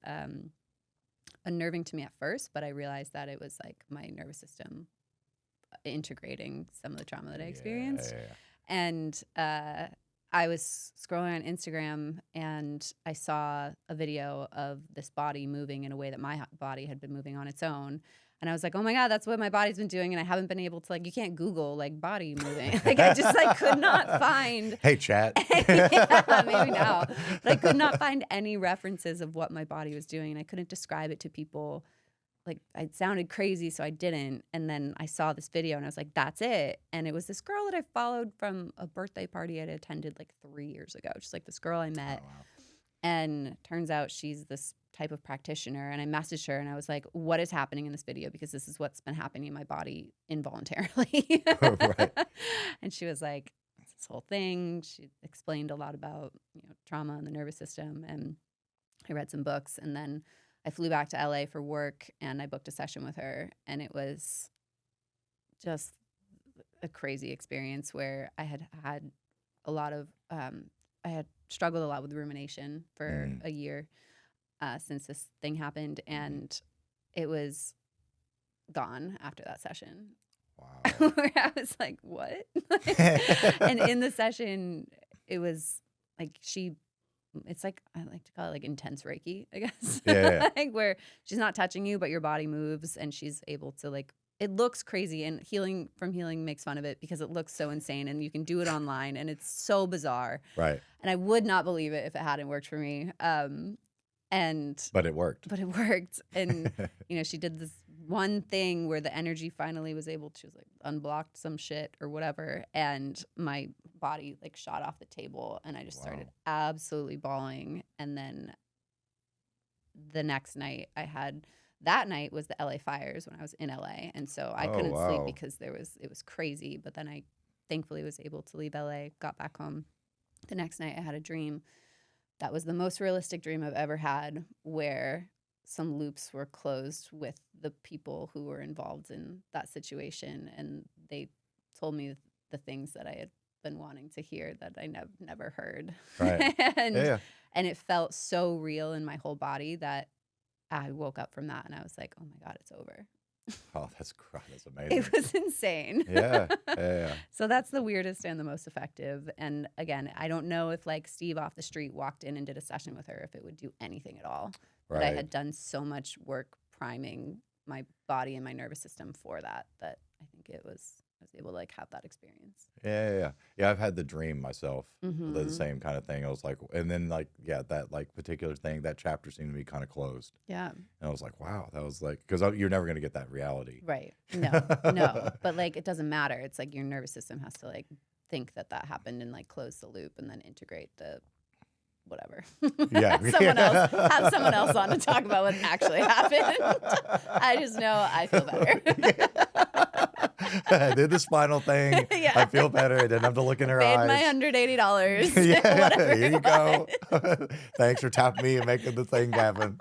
unnerving to me at first, but I realized that it was like my nervous system integrating some of the trauma that I experienced. Yeah. And I was scrolling on Instagram, and I saw a video of this body moving in a way that my body had been moving on its own. And I was like, oh my God, that's what my body's been doing. And I haven't been able to, like, you can't Google like body moving. Like, I just like could not find. Hey, chat. Yeah, maybe now. But I could not find any references of what my body was doing. And I couldn't describe it to people. Like, it sounded crazy, so I didn't. And then I saw this video, and I was like, that's it. And it was this girl that I followed from a birthday party I'd attended like 3 years ago. Just like this girl I met. Oh, wow. And turns out she's this type of practitioner. And I messaged her, and I was like, what is happening in this video? Because this is what's been happening in my body involuntarily. Right. And she was like, it's this whole thing. She explained a lot about, trauma and the nervous system. And I read some books, and then I flew back to LA for work, and I booked a session with her, and it was just a crazy experience where I had a lot of I had struggled a lot with rumination for a year since this thing happened, and it was gone after that session. Wow. Where I was like, what? And in the session, it was like it's like, I like to call it like intense Reiki, I guess. Yeah. Like, where she's not touching you, but your body moves, and she's able to, like, it looks crazy, and Healing makes fun of it because it looks so insane, and you can do it online, and it's so bizarre. Right. And I would not believe it if it hadn't worked for me. But it worked. And, she did this one thing where the energy finally was able to, like, unblocked some shit or whatever. And my body like shot off the table, and I just started absolutely bawling. And then the next night that night was the LA fires when I was in LA. And so I couldn't sleep because it was crazy. But then I thankfully was able to leave LA, got back home. The next night I had a dream that was the most realistic dream I've ever had, where some loops were closed with the people who were involved in that situation. And they told me the things that I had been wanting to hear that I never heard. Right. And it felt so real in my whole body that I woke up from that, and I was like, oh my God, it's over. Oh, that's amazing. It was insane. Yeah. So that's the weirdest and the most effective. And again, I don't know if like Steve off the street walked in and did a session with her, if it would do anything at all. Right. But I had done so much work priming my body and my nervous system for that I think it was was able to like have that experience. Yeah, I've had the dream myself, the Mm-hmm. same kind of thing. I was like, and then like, yeah, that like particular thing, that chapter seemed to be kind of closed. Yeah. And I was like, wow, that was like, because you're never going to get that reality. Right. No, no. But like it doesn't matter. It's like your nervous system has to like think that that happened and like close the loop and then integrate the whatever. Yeah. Have someone else on to talk about what actually happened. I just know I feel better. I did the spinal thing. Yeah. I feel better. I didn't have to look in her Paid eyes. my $180. Yeah, Whatever here you it go. was. Thanks for tapping me and making the thing happen.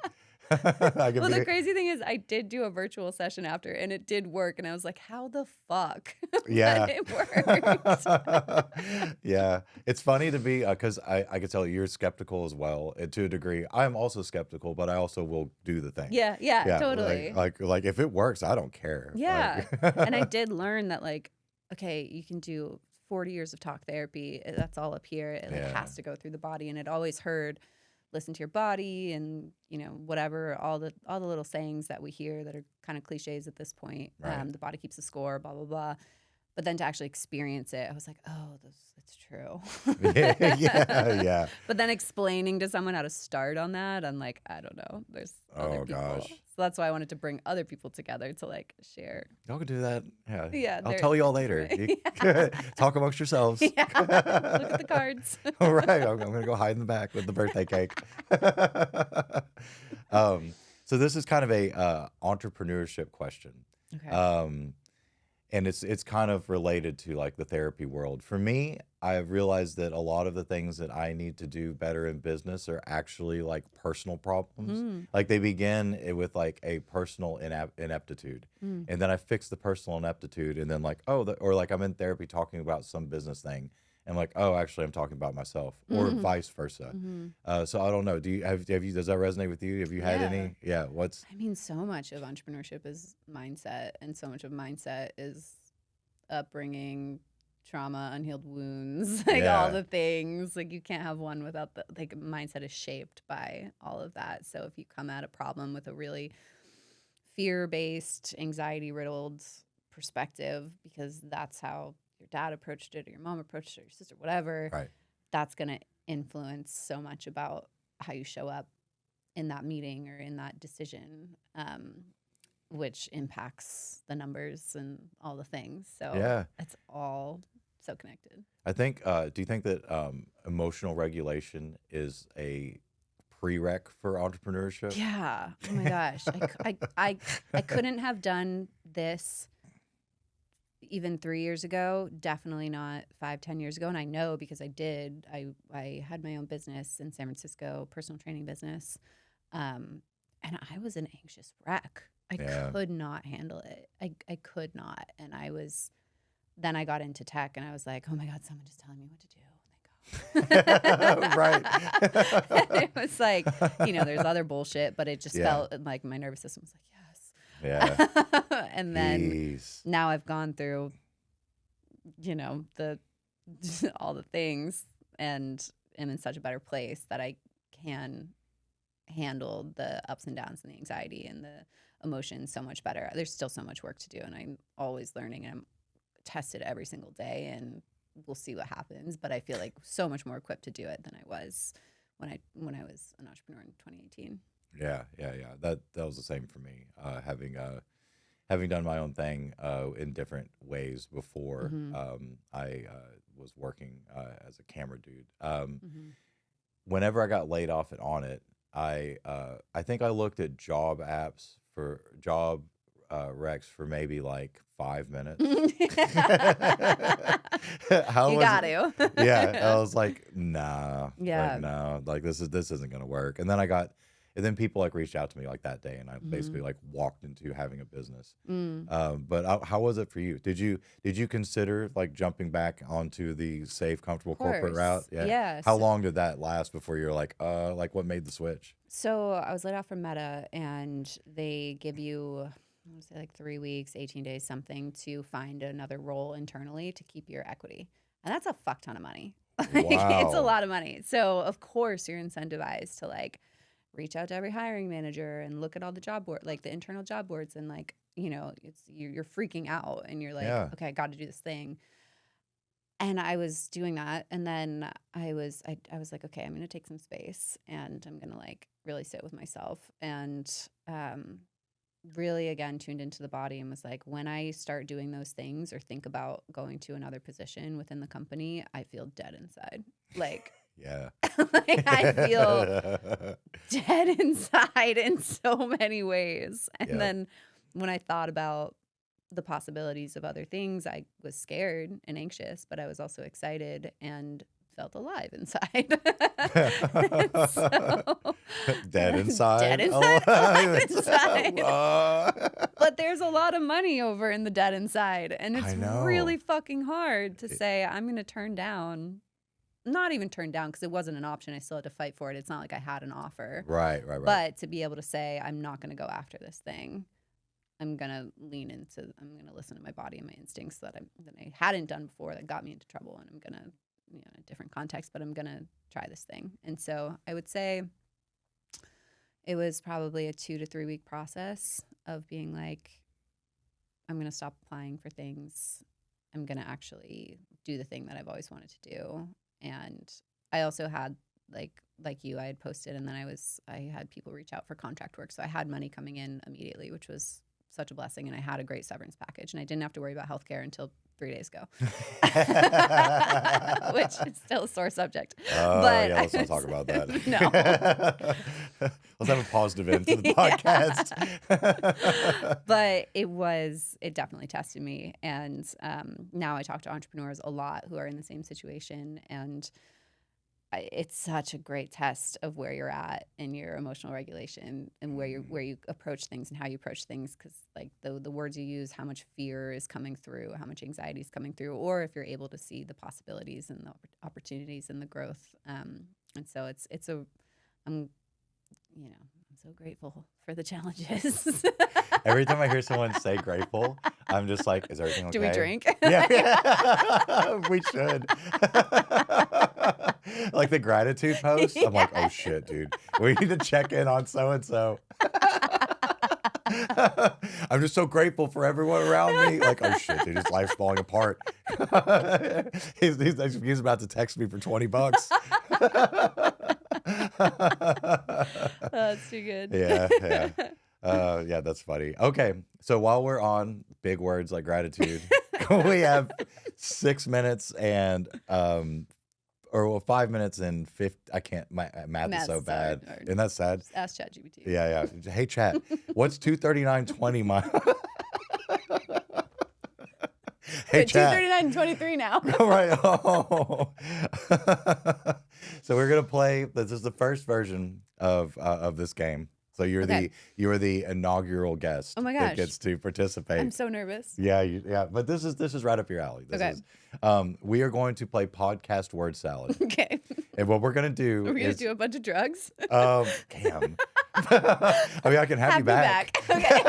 Well, the crazy thing is I did do a virtual session after and it did work. And I was like, how the fuck? Yeah. But it worked. Yeah. It's funny to be, because I could tell you're skeptical as well, to a degree. I'm also skeptical, but I also will do the thing. Yeah, Yeah, totally. like if it works, I don't care. Yeah. Like, And I did learn that, like, okay, you can do 40 years of talk therapy. That's all up here. It like, Yeah. has to go through the body. And it always heard, listen to your body and, you know, whatever, all the little sayings that we hear that are kind of cliches at this point. Right. The body keeps the score, blah, blah, blah. But then to actually experience it, I was like, oh, it's true. Yeah. But then explaining to someone how to start on that, I'm like, I don't know. There's other Oh, people. gosh. So that's why I wanted to bring other people together to like share. Y'all can do that. Yeah. Yeah, I'll they're- tell you all later. Talk amongst yourselves. Yeah. Look at the cards. All right. I'm going to go hide in the back with the birthday cake. So this is kind of a entrepreneurship question. Okay. And it's kind of related to like the therapy world. For me, I've realized that a lot of the things that I need to do better in business are actually like personal problems. Mm. Like they begin with like a personal ineptitude. Mm. And then I fix the personal ineptitude and then like, or like I'm in therapy talking about some business thing. And like, oh, actually I'm talking about myself or Mhm. vice versa. Mm-hmm. So I don't know. Do you have you, does that resonate with you? Have you had Yeah. any? Yeah. What's, I mean, so much of entrepreneurship is mindset, and so much of mindset is upbringing, trauma, unhealed wounds, like all Yeah. the things. Like you can't have one without the like mindset is shaped by all of that. So if you come at a problem with a really fear-based, anxiety-riddled perspective, because that's how your dad approached it, or your mom approached it, or your sister, whatever, right. that's gonna influence so much about how you show up in that meeting or in that decision, which impacts the numbers and all the things. So Yeah. it's all so connected. I think, do you think that emotional regulation is a prereq for entrepreneurship? Yeah. Oh my gosh. I couldn't have done this even 3 years ago. Definitely not 5-10 years ago. And I know because I did. I had my own business in San Francisco, personal training business. And I was an anxious wreck. I Yeah. could not handle it. I could not. And then I got into tech and I was like, oh my God, someone just telling me what to do. Right. It was like, there's other bullshit, but it just Yeah. felt like my nervous system was like, yes. Yeah. And then Jeez. now I've gone through, the all the things and am in such a better place that I can handle the ups and downs and the anxiety and the emotions so much better. There's still so much work to do, and I'm always learning, and I'm tested every single day, and we'll see what happens. But I feel like so much more equipped to do it than I was when I was an entrepreneur in 2018. Yeah. That was the same for me. Having done my own thing in different ways before, I was working as a camera dude. Whenever I got laid off at On It, I think I looked at job apps for job recs for maybe like 5 minutes. How You was got it? to. Yeah, I was like, nah, Yeah. like, no, like this isn't gonna work. And then people like reached out to me like that day, and I basically like walked into having a business. But how was it for you? Did you consider like jumping back onto the safe, comfortable corporate route? course. Yeah, How so- long did that last before you're like what made the switch? So I was laid off from Meta, and they give you, I want to say like 3 weeks, 18 days, something, to find another role internally to keep your equity. And that's a fuck ton of money. Like, it's a Wow. lot of money. So of course you're incentivized to like reach out to every hiring manager and look at all the job board, like the internal job boards, and like, you're freaking out and you're like, Yeah. okay, I got to do this thing. And I was doing that, and then I was like, okay, I'm gonna take some space, and I'm gonna like really sit with myself, and really again tuned into the body, and was like, when I start doing those things or think about going to another position within the company, I feel dead inside. Like, Yeah. like I feel dead inside in so many ways. And Yep. then when I thought about the possibilities of other things, I was scared and anxious, but I was also excited and felt alive inside. So, Dead inside. dead inside, alive It's- inside. uh, But there's a lot of money over in the dead inside, and I it's know. really fucking hard to say I'm going to turn down. Not even turn down, because it wasn't an option. I still had to fight for it. It's not like I had an offer. Right. But to be able to say, I'm not going to go after this thing. I'm going to I'm going to listen to my body and my instincts that I hadn't done before, that got me into trouble. And I'm going to, in a different context, but I'm going to try this thing. And so I would say it was probably a 2 to 3 week process of being like, I'm going to stop applying for things. I'm going to actually do the thing that I've always wanted to do. And I also had like you, I had posted, and then I had people reach out for contract work. So I had money coming in immediately, which was such a blessing. And I had a great severance package, and I didn't have to worry about healthcare until 3 days ago, which is still a sore subject. Oh, But yeah, let's I not talk was- about that. No. Let's have a positive end to the Yeah. podcast. But it definitely tested me. And now I talk to entrepreneurs a lot who are in the same situation. And it's such a great test of where you're at in your emotional regulation and where you approach things and how you approach things. Because like the words you use, how much fear is coming through, how much anxiety is coming through, or if you're able to see the possibilities and the opportunities and the growth. And so I'm so grateful for the challenges. Every time I hear someone say grateful, I'm just like, is everything okay? Do we drink? Yeah. We should. Like the gratitude post. I'm like, oh shit, dude. We need to check in on so-and-so. I'm just so grateful for everyone around me. Like, oh shit, dude, his life's falling apart. He's about to text me for $20. That's too good. Yeah. Yeah, that's funny. Okay, so while we're on big words like gratitude, we have 6 minutes and 5 minutes and 50. I can't. My math is so Math's bad. hard. Isn't that sad? Just ask ChatGPT. Yeah. Hey, chat. What's 239.20 my? Hey, But chat. 239 and 23 now. Right. Oh. So we're gonna play. This is the first version of this game. So Okay. you are the inaugural guest. Oh my that gosh. gets to participate. I'm so nervous. Yeah. But this is right up your alley. Okay. We are going to play podcast word salad, Okay. and what we're gonna do Are we going is to do a bunch of drugs? damn. I mean, I can have you me back. Okay.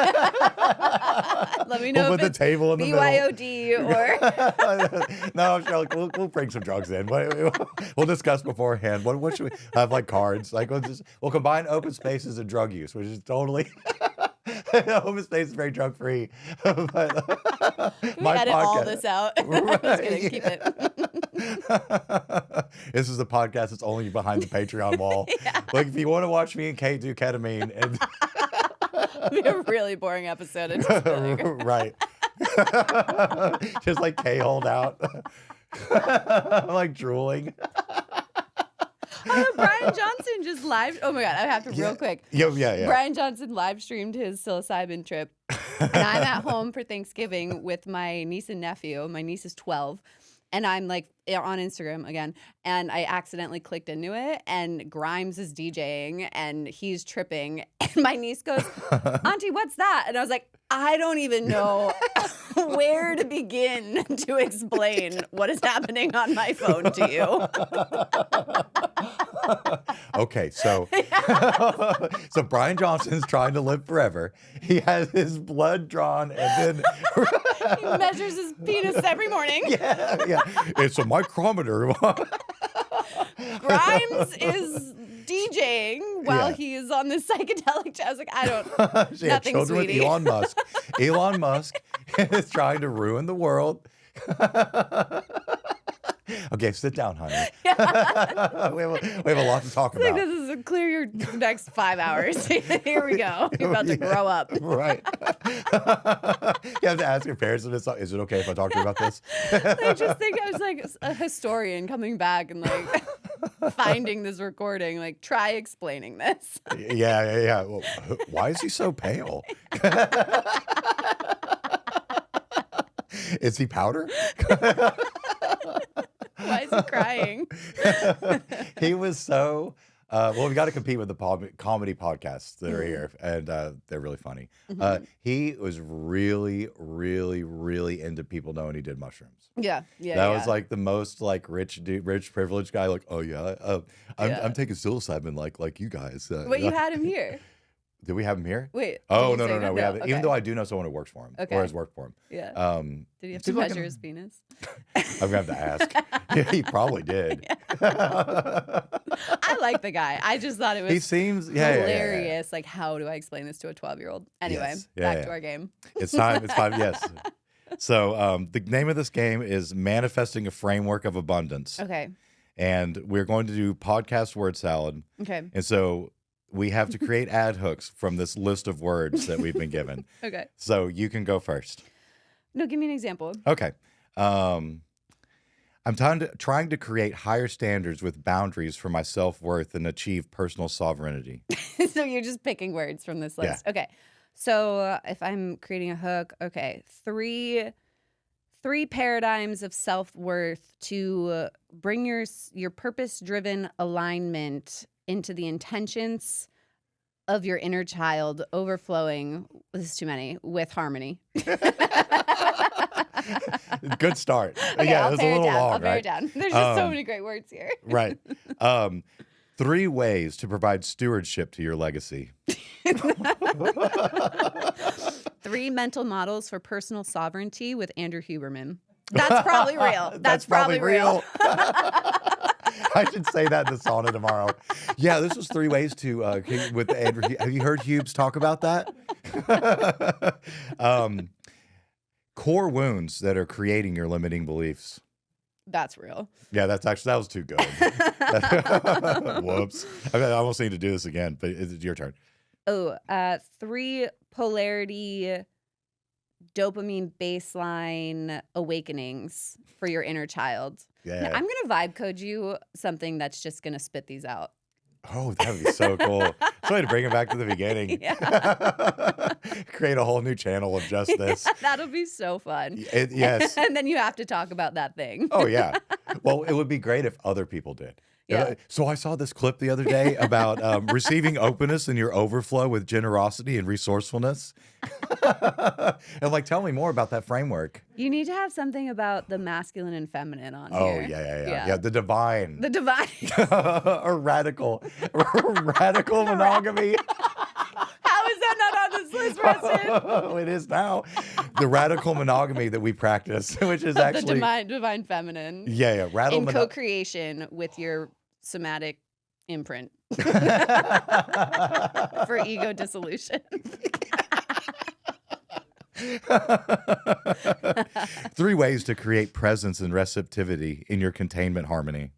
Let me know We'll if put the it's table in the middle. BYOD or No, I'm sure we'll bring some drugs in. We'll discuss beforehand. What should we have, like cards? Like we'll combine open spaces and drug use, which is totally open space is very drug free. But we edit all this out. I'm just going to keep it. This is the podcast that's only behind the Patreon wall. Yeah. Like if you want to watch me and Kate do ketamine, and It'll be a really boring episode. It's just like, right. Just like K hold out. I'm like drooling. Brian Johnson just live. Oh my God. I have to real quick. Yeah. Brian Johnson live streamed his psilocybin trip. And I'm at home for Thanksgiving with my niece and nephew. My niece is 12. And I'm like on Instagram again. And I accidentally clicked into it. And Grimes is DJing and he's tripping. And my niece goes, Auntie, what's that? And I was like, I don't even know where to begin to explain what is happening on my phone to you. Okay, so so Brian Johnson's trying to live forever. He has his blood drawn, and then He measures his penis every morning. yeah, it's a micrometer. Grimes is raging while Yeah. he is on this psychedelic. I was like, I don't. She had Nothing, children sweetie. with Elon Musk. Elon Musk is trying to ruin the world. Okay, sit down, honey. we have a lot to talk It's like, about. this is clear your next 5 hours. Here we go. You're about to grow up. Right. You have to ask your parents if is it okay if I talk to you about this? I just think I was like a historian coming back and like finding this recording. Like, try explaining this. Yeah. Well, why is he so pale? Is he powder? Why is he crying? He was so well, we got to compete with the comedy podcasts that are here, and they're really funny. He was really, really, really into people knowing he did mushrooms. Yeah. That was like the most like rich privileged guy. Like, oh yeah, I'm taking psilocybin like you guys. But you had him here. Did we have him here? Wait. Oh did you say no, that? we haven't. Even Okay. though I do know someone who works for him or has worked for him. Yeah. Did he have to seems like measure his penis? I'm gonna have to ask. Yeah, he probably did. I like the guy. I just thought it was He seems hilarious. Like, how do I explain this to a 12-year-old? Anyway, Yes. back to our game. It's time. It's time. Yes. So the name of this game is Manifesting a Framework of Abundance. Okay. And we're going to do podcast word salad. Okay. And so we have to create ad hooks from this list of words that we've been given. Okay. So you can go first. No, give me an example. Okay. I'm trying to create higher standards with boundaries for my self-worth and achieve personal sovereignty. So you're just picking words from this list. Okay. So if I'm creating a hook, okay, three paradigms of self-worth to bring your purpose-driven alignment into the intentions of your inner child overflowing, this is too many, with harmony. Good start. Okay, Yeah, I'll it was a pare it little down. long, I'll pare right? it down. There's just so many great words here. Right. 3 ways to provide stewardship to your legacy. 3 mental models for personal sovereignty with Andrew Huberman. That's probably real. That's probably real. I should say that in the sauna tomorrow. Yeah, this was 3 ways to with Andrew. Have you heard Hubes talk about that? Core wounds that are creating your limiting beliefs. That's real. Yeah, that was too good. Whoops. I almost need to do this again, but it's your turn. Oh, 3 polarity dopamine baseline awakenings for your inner child. Yeah. Now, I'm going to vibe code you something that's just going to spit these out. Oh, that would be so cool. Try to bring it back to the beginning. Yeah. Create a whole new channel of just this. Yeah, that'll be so fun. Yes. And then you have to talk about that thing. Oh, yeah. Well, it would be great if other people did. Yeah. So I saw this clip the other day about receiving openness in your overflow with generosity and resourcefulness. And like, tell me more about that framework. You need to have something about the masculine and feminine on Oh, here. yeah. The divine. The divine. A radical monogamy. How is that not on this list, Preston? It is now. The radical monogamy that we practice, which is actually the divine feminine. Yeah. In co-creation with your somatic imprint for ego dissolution. 3 ways to create presence and receptivity in your containment harmony.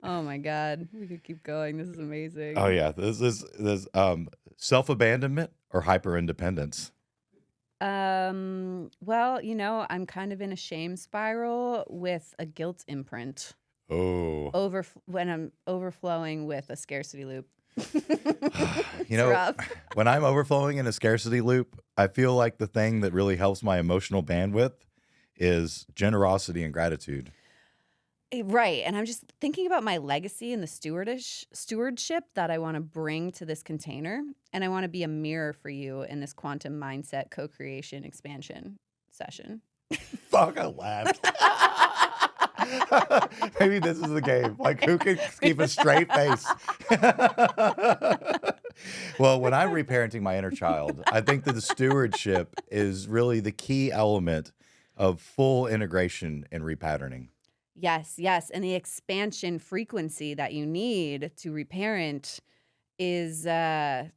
Oh my God. We could keep going. This is amazing. Oh yeah. This is self-abandonment or hyper-independence. Well, I'm kind of in a shame spiral with a guilt imprint. Oh. When I'm overflowing with a scarcity loop. Rough. When I'm overflowing in a scarcity loop, I feel like the thing that really helps my emotional bandwidth is generosity and gratitude. Right. And I'm just thinking about my legacy and the stewardship that I want to bring to this container. And I want to be a mirror for you in this quantum mindset co-creation expansion session. Fuck, I laughed. Maybe this is the game. Like, who can keep a straight face? Well, when I'm reparenting my inner child, I think that the stewardship is really the key element of full integration and repatterning. Yes, yes. And the expansion frequency that you need to reparent is uh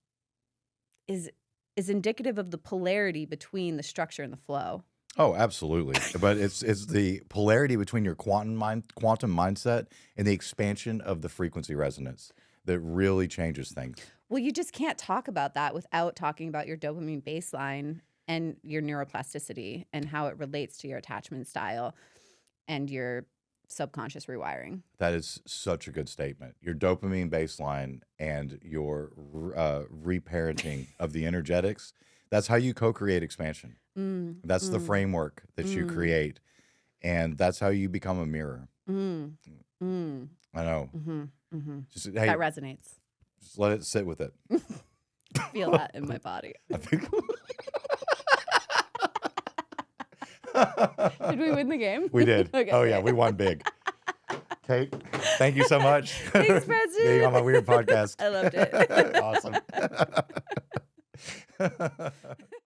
is is indicative of the polarity between the structure and the flow. Oh, absolutely. But it's the polarity between your quantum mindset and the expansion of the frequency resonance that really changes things. Well, you just can't talk about that without talking about your dopamine baseline and your neuroplasticity and how it relates to your attachment style and your subconscious rewiring. That is such a good statement. Your dopamine baseline and your reparenting of the energetics, that's how you co-create expansion. Mm, That's the mm, framework that you mm, create, and that's how you become a mirror. mm, mm, I know. mm-hmm. Just That hey, resonates. just let it sit with it. Feel that in my body. I think Did we win the game? we did. Okay. Oh yeah, we won big. Kate, thank you so much Thanks, for being on my weird podcast. I loved it. Awesome.